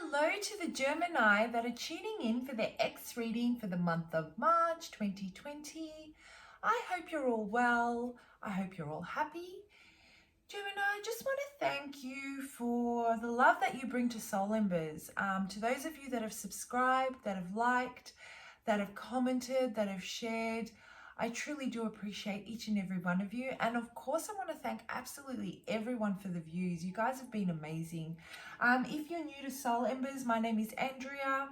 Hello to the Gemini that are tuning in for their X reading for the month of March 2020. I hope you're all well. I hope you're all happy. Gemini, I just want to thank you for the love that you bring to Soul Embers. To those of you that have subscribed, that have liked, that have commented, that have shared, I truly do appreciate each and every one of you. And of course, I want to thank absolutely everyone for the views. You guys have been amazing. If you're new to Soul Embers, my name is Andrea.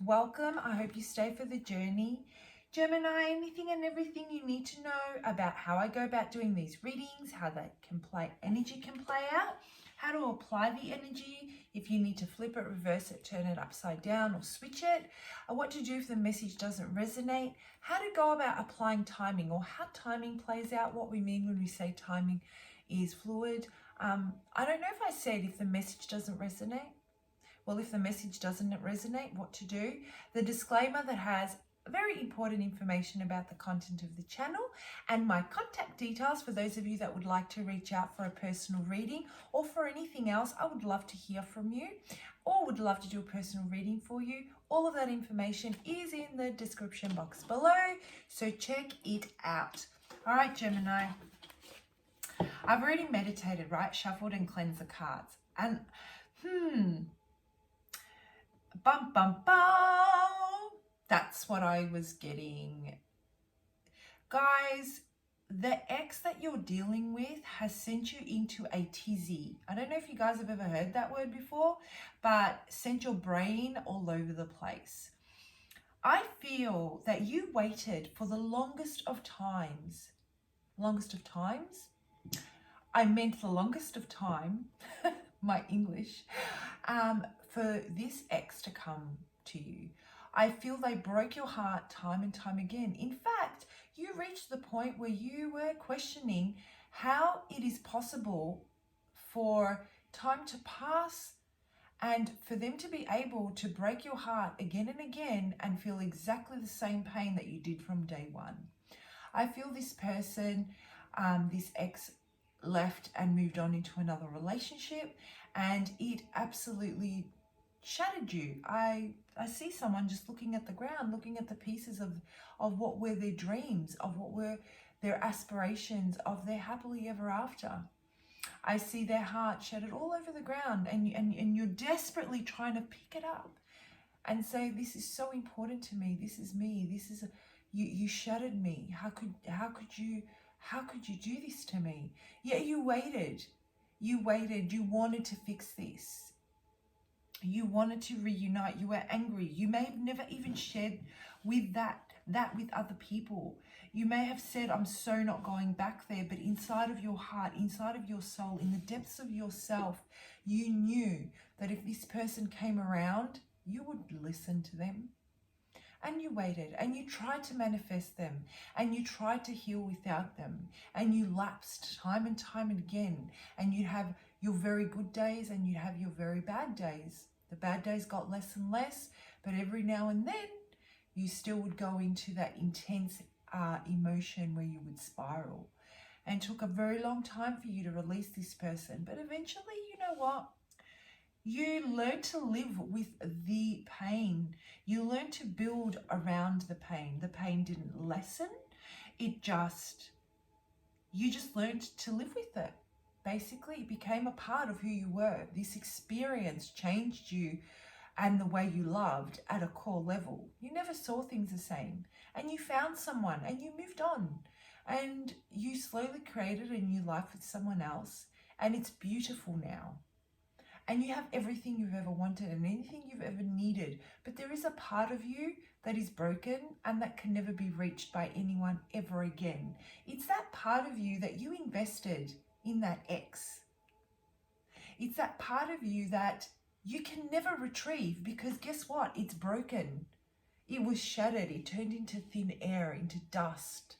Welcome. I hope you stay for the journey. Gemini, anything and everything you need to know about how I go about doing these readings, how energy can play out, how to apply the energy, if you need to flip it, reverse it, turn it upside down or switch it, what to do if the message doesn't resonate, how to go about applying timing or how timing plays out, what we mean when we say timing is fluid. I don't know if I said if the message doesn't resonate. Well, if the message doesn't resonate, what to do. The disclaimer that has very important information about the content of the channel and my contact details for those of you that would like to reach out for a personal reading or for anything else. I would love to hear from you or would love to do a personal reading for you. All of that information is in the description box below, so check it out. All right, Gemini. I've already meditated, right? Shuffled and cleansed the cards. And bum bum bum. That's what I was getting. Guys, the ex that you're dealing with has sent you into a tizzy. I don't know if you guys have ever heard that word before, but sent your brain all over the place. I feel that you waited for the longest of times. Longest of times? I meant the longest of time, my English, for this ex to come to you. I feel they broke your heart time and time again. In fact, you reached the point where you were questioning how it is possible for time to pass and for them to be able to break your heart again and again and feel exactly the same pain that you did from day one. I feel this person, this ex, left and moved on into another relationship, and it absolutely shattered you. I see someone just looking at the ground, looking at the pieces of what were their dreams, of what were their aspirations, of their happily ever after. I see their heart shattered all over the ground, and you're desperately trying to pick it up and say, this is so important to me, this is me, this is you shattered me. How could you do this to me? Yeah, you waited, you wanted to fix this. You wanted to reunite. You were angry. You may have never even shared with that with other people. You may have said, I'm so not going back there. But inside of your heart, inside of your soul, in the depths of yourself, you knew that if this person came around, you would listen to them. And you waited and you tried to manifest them and you tried to heal without them and you lapsed time and time again, and you'd have your very good days and you'd have your very bad days. The bad days got less and less, but every now and then you still would go into that intense emotion where you would spiral. And it took a very long time for you to release this person. But eventually, you know what? You learned to live with the pain. You learned to build around the pain. The pain didn't lessen. You just learned to live with it. Basically, it became a part of who you were. This experience changed you and the way you loved at a core level. You never saw things the same. And you found someone and you moved on. And you slowly created a new life with someone else. And it's beautiful now. And you have everything you've ever wanted and anything you've ever needed. But there is a part of you that is broken and that can never be reached by anyone ever again. It's that part of you that you invested in that ex. It's that part of you that you can never retrieve, because guess what? It's broken. It was shattered. It turned into thin air, into dust.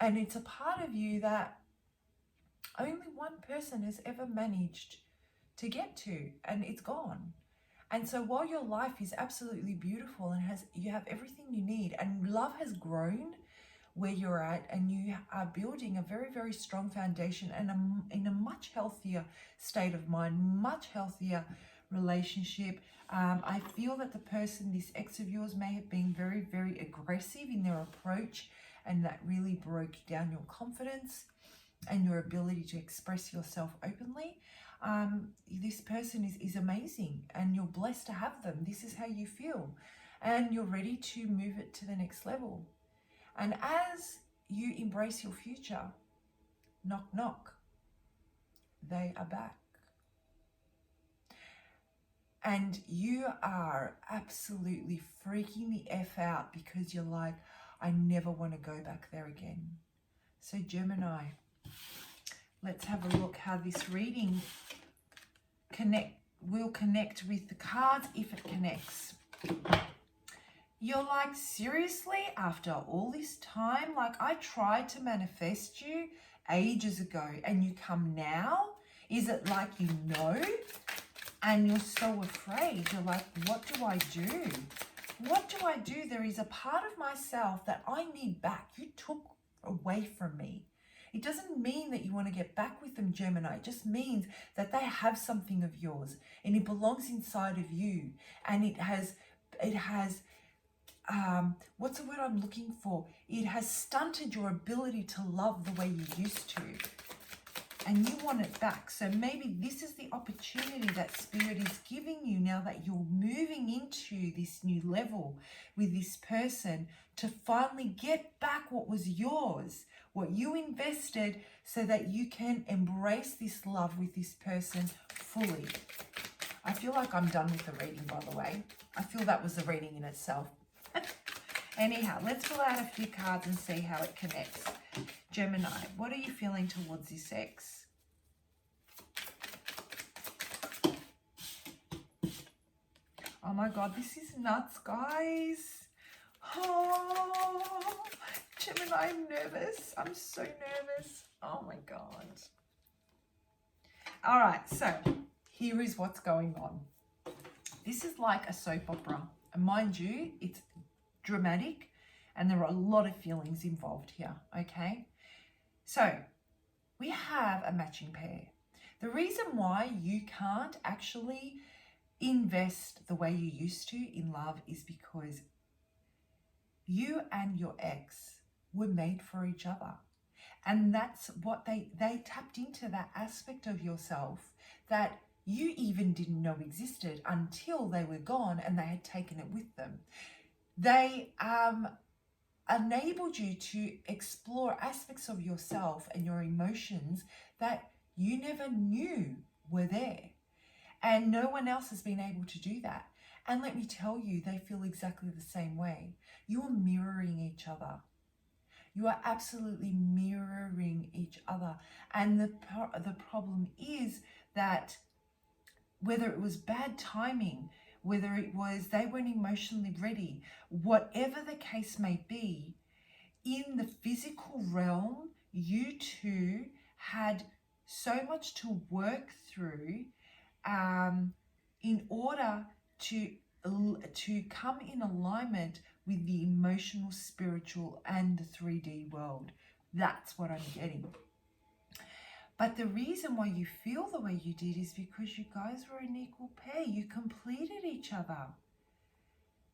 And it's a part of you that only one person has ever managed to get to, and it's gone. And so while your life is absolutely beautiful and you have everything you need, and love has grown where you're at, and you are building a very, very strong foundation and in a much healthier state of mind, much healthier relationship. I feel that the person, this ex of yours, may have been very, very aggressive in their approach, and that really broke down your confidence and your ability to express yourself openly. This person is amazing, and you're blessed to have them. This is how you feel, and you're ready to move it to the next level. And as you embrace your future, knock, knock, they are back. And you are absolutely freaking the F out because you're like, I never want to go back there again. So Gemini, let's have a look how this reading will connect with the cards, if it connects. You're like, seriously, after all this time, like I tried to manifest you ages ago and you come now? Is it like you know? And you're so afraid. You're like, what do I do? What do I do? There is a part of myself that I need back. You took away from me. It doesn't mean that you want to get back with them, Gemini. It just means that they have something of yours and it belongs inside of you. And it has, what's the word I'm looking for? It has stunted your ability to love the way you used to. And you want it back. So maybe this is the opportunity that Spirit is giving you now that you're moving into this new level with this person, to finally get back what was yours, what you invested, so that you can embrace this love with this person fully. I feel like I'm done with the reading, by the way. I feel that was the reading in itself. Anyhow, let's pull out a few cards and see how it connects. Gemini, what are you feeling towards this ex? Oh my God, this is nuts, guys. Oh, Gemini, I'm nervous. I'm so nervous. Oh my God. All right, so here is what's going on. This is like a soap opera. And mind you, it's dramatic and there are a lot of feelings involved here, okay? So we have a matching pair. The reason why you can't actually invest the way you used to in love is because you and your ex were made for each other. And that's what they tapped into, that aspect of yourself that you even didn't know existed until they were gone and they had taken it with them. They enabled you to explore aspects of yourself and your emotions that you never knew were there. And no one else has been able to do that. And let me tell you, they feel exactly the same way. You are mirroring each other. You are absolutely mirroring each other. And the problem is that whether it was bad timing, whether it was they weren't emotionally ready, whatever the case may be, in the physical realm, you two had so much to work through in order to come in alignment with the emotional, spiritual, and the 3D world. That's what I'm getting. But the reason why you feel the way you did is because you guys were an equal pair. You completed each other,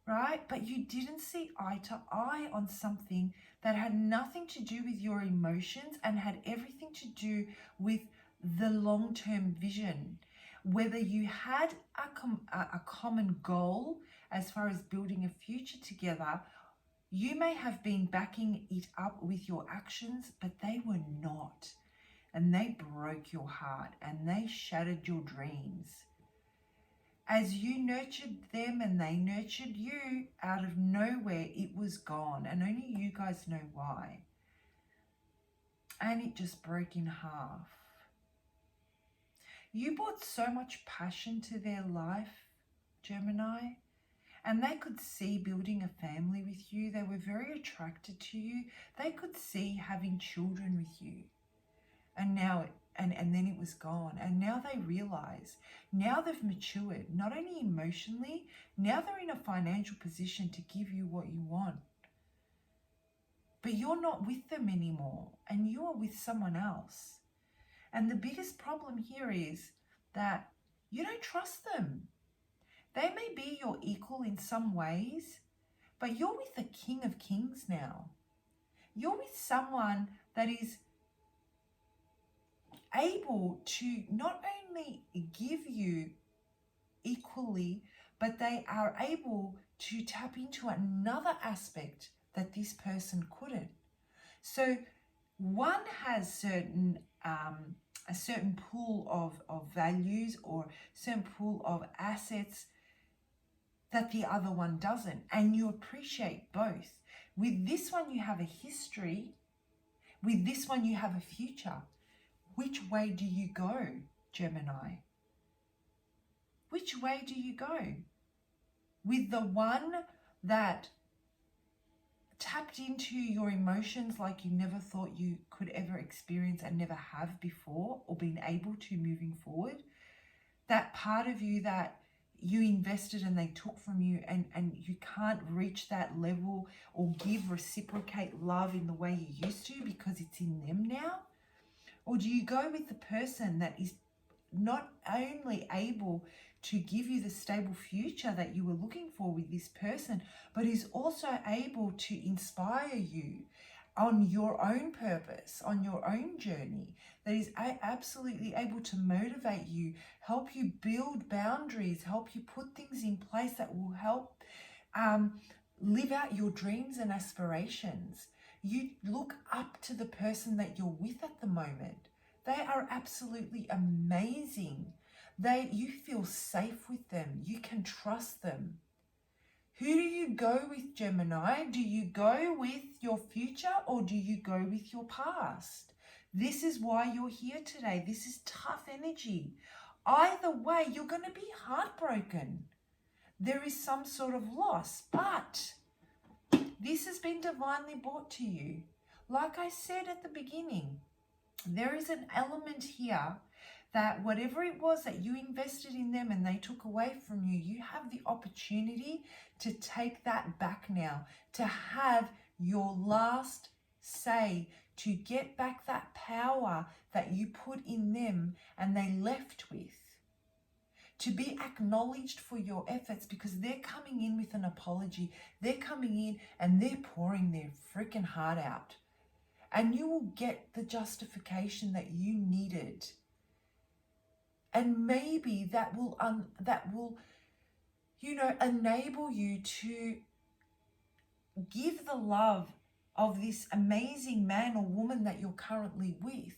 right? But you didn't see eye to eye on something that had nothing to do with your emotions and had everything to do with the long-term vision. Whether you had a common goal as far as building a future together, you may have been backing it up with your actions, but they were not. And they broke your heart and they shattered your dreams. As you nurtured them and they nurtured you, out of nowhere it was gone, and only you guys know why. And it just broke in half. You brought so much passion to their life, Gemini, and they could see building a family with you. They were very attracted to you. They could see having children with you. And now, and then it was gone. And now they realize, now they've matured, not only emotionally, now they're in a financial position to give you what you want. but you're not with them anymore and you are with someone else. And the biggest problem here is that you don't trust them. They may be your equal in some ways, but you're with the King of Kings now. You're with someone that is able to not only give you equally, but they are able to tap into another aspect that this person couldn't. So one has a certain pool of values or certain pool of assets that the other one doesn't, and you appreciate both. With this one you have a history, with this one you have a future. Which way do you go, Gemini? Which way do you go? With the one that tapped into your emotions like you never thought you could ever experience and never have before or been able to moving forward, that part of you that you invested and they took from you and you can't reach that level or reciprocate love in the way you used to because it's in them now? Or do you go with the person that is not only able to give you the stable future that you were looking for with this person, but is also able to inspire you on your own purpose, on your own journey, that is absolutely able to motivate you, help you build boundaries, help you put things in place that will help live out your dreams and aspirations. You look up to the person that you're with at the moment. They are absolutely amazing. You feel safe with them. You can trust them. Who do you go with, Gemini? Do you go with your future or do you go with your past? This is why you're here today. This is tough energy. Either way, you're going to be heartbroken. There is some sort of loss, but this has been divinely brought to you. Like I said at the beginning, there is an element here that whatever it was that you invested in them and they took away from you, you have the opportunity to take that back now, to have your last say, to get back that power that you put in them and they left with. To be acknowledged for your efforts, because they're coming in with an apology. They're coming in and they're pouring their freaking heart out. And you will get the justification that you needed. And maybe that will enable you to give the love of this amazing man or woman that you're currently with,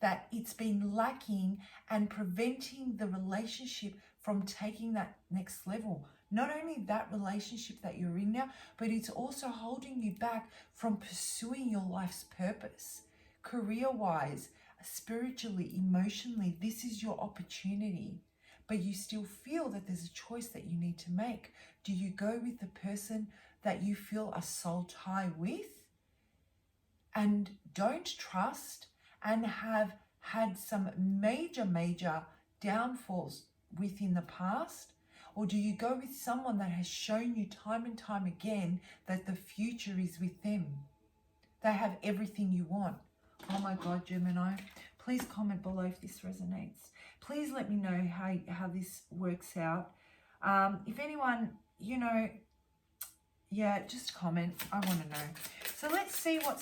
that it's been lacking and preventing the relationship from taking that next level. Not only that relationship that you're in now, but it's also holding you back from pursuing your life's purpose. Career-wise, spiritually, emotionally, this is your opportunity. But you still feel that there's a choice that you need to make. Do you go with the person that you feel a soul tie with and don't trust and have had some major downfalls within the past? Or do you go with someone that has shown you time and time again that the future is with them? They have everything you want. Oh my God, Gemini. Please comment below if this resonates. Please let me know how this works out. If anyone, just comment. I want to know. So let's see what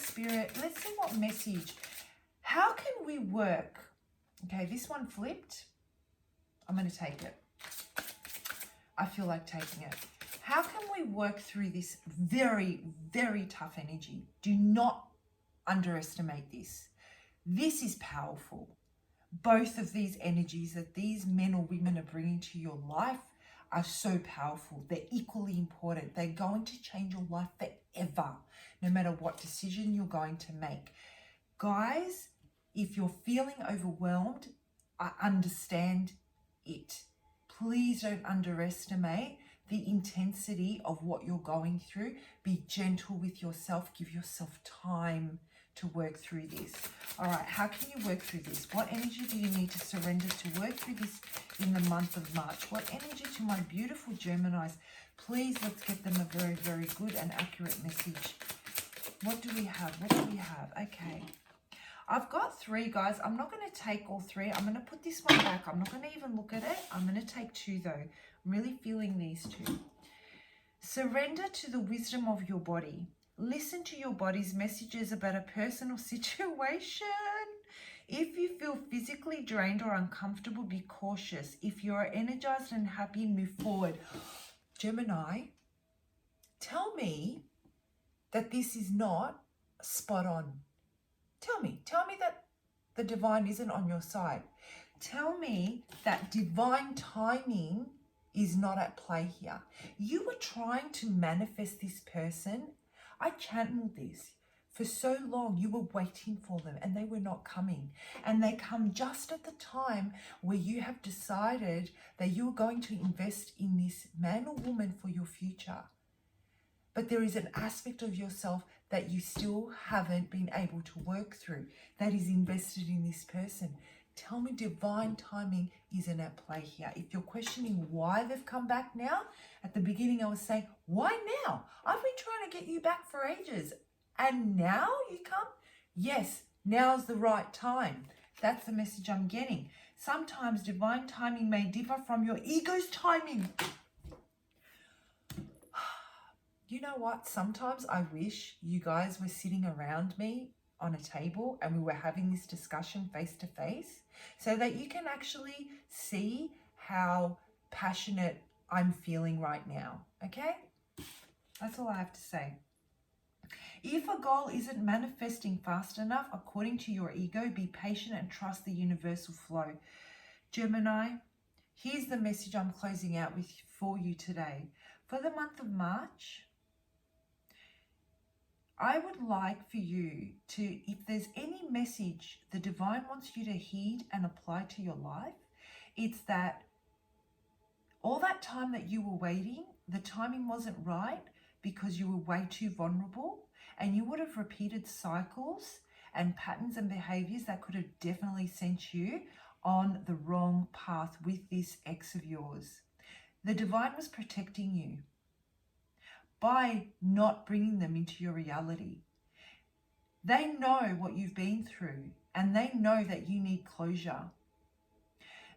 what message. How can we work? Okay, this one flipped. I'm going to take it. I feel like taking it. How can we work through this very, very tough energy? Do not underestimate this. This is powerful. Both of these energies that these men or women are bringing to your life are so powerful. They're equally important. They're going to change your life forever, no matter what decision you're going to make. Guys, if you're feeling overwhelmed, I understand it. Please don't underestimate the intensity of what you're going through. Be gentle with yourself. Give yourself time to work through this. All right, how can you work through this? What energy do you need to surrender to work through this in the month of March? What energy to my beautiful Geminis? Please, let's get them a very, very good and accurate message. What do we have? What do we have? Okay. I've got 3, guys. I'm not going to take all 3. I'm going to put this one back. I'm not going to even look at it. I'm going to take 2, though. I'm really feeling these 2. Surrender to the wisdom of your body. Listen to your body's messages about a person or situation. If you feel physically drained or uncomfortable, be cautious. If you are energized and happy, move forward. Gemini, tell me that this is not spot on. Tell me that the divine isn't on your side. Tell me that divine timing is not at play here. You were trying to manifest this person. I channeled this. For so long, you were waiting for them and they were not coming. And they come just at the time where you have decided that you're going to invest in this man or woman for your future. But there is an aspect of yourself that you still haven't been able to work through that is invested in this person. Tell me divine timing isn't at play here. If you're questioning why they've come back now, at the beginning I was saying, why now? I've been trying to get you back for ages. And now you come? Yes, now's the right time. That's the message I'm getting. Sometimes divine timing may differ from your ego's timing. You know what? Sometimes I wish you guys were sitting around me on a table and we were having this discussion face to face so that you can actually see how passionate I'm feeling right now. Okay? That's all I have to say. If a goal isn't manifesting fast enough according to your ego, be patient and trust the universal flow. Gemini, here's the message I'm closing out with for you today. For the month of March, I would like for you to, if there's any message the divine wants you to heed and apply to your life, it's that all that time that you were waiting, the timing wasn't right because you were way too vulnerable and you would have repeated cycles and patterns and behaviors that could have definitely sent you on the wrong path with this ex of yours. The divine was protecting you by not bringing them into your reality. They know what you've been through and they know that you need closure.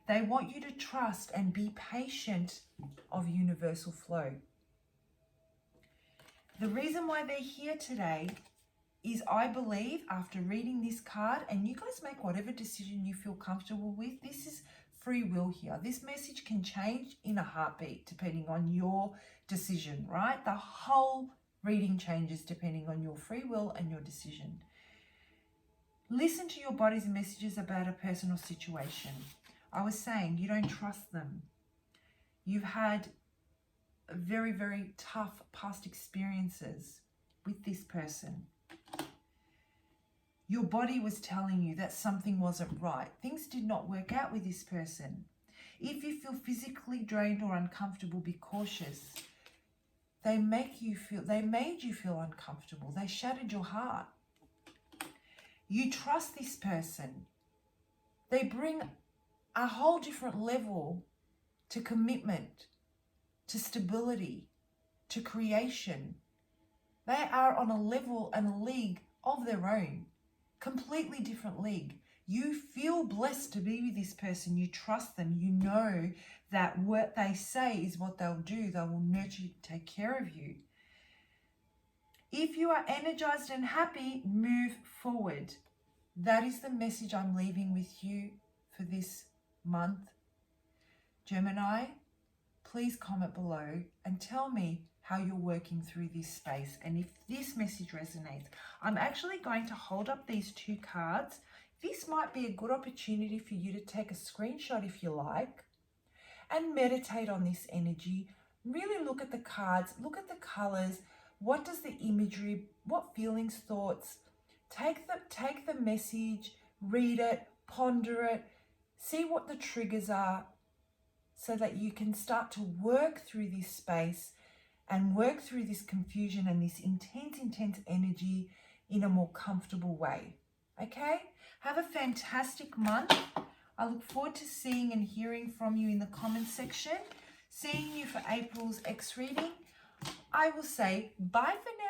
They want you to trust and be patient of universal flow. The reason why they're here today is I believe after reading this card, and you guys make whatever decision you feel comfortable with, this is free will here. This message can change in a heartbeat depending on your decision, right? The whole reading changes depending on your free will and your decision. Listen to your body's messages about a personal situation. I was saying you don't trust them. You've had very, very tough past experiences with this person. Your body was telling you that something wasn't right. Things did not work out with this person. If you feel physically drained or uncomfortable, be cautious. They made you feel uncomfortable. They shattered your heart. You trust this person. They bring a whole different level to commitment, to stability, to creation. They are on a level and a league of their own. Completely different league. You feel blessed to be with this person. You trust them. You know that what they say is what they'll do. They will nurture you, take care of you. If you are energized and happy, move forward. That is the message I'm leaving with you for this month. Gemini, please comment below and tell me how you're working through this space. And if this message resonates, I'm actually going to hold up these 2 cards. This might be a good opportunity for you to take a screenshot if you like and meditate on this energy. Really look at the cards, look at the colors. What does the imagery, what feelings, thoughts? Take the message, read it, ponder it, see what the triggers are so that you can start to work through this space and work through this confusion and this intense energy in a more comfortable way. Okay? Have a fantastic month. I look forward to seeing and hearing from you in the comments section. Seeing you for April's X reading. I will say bye for now.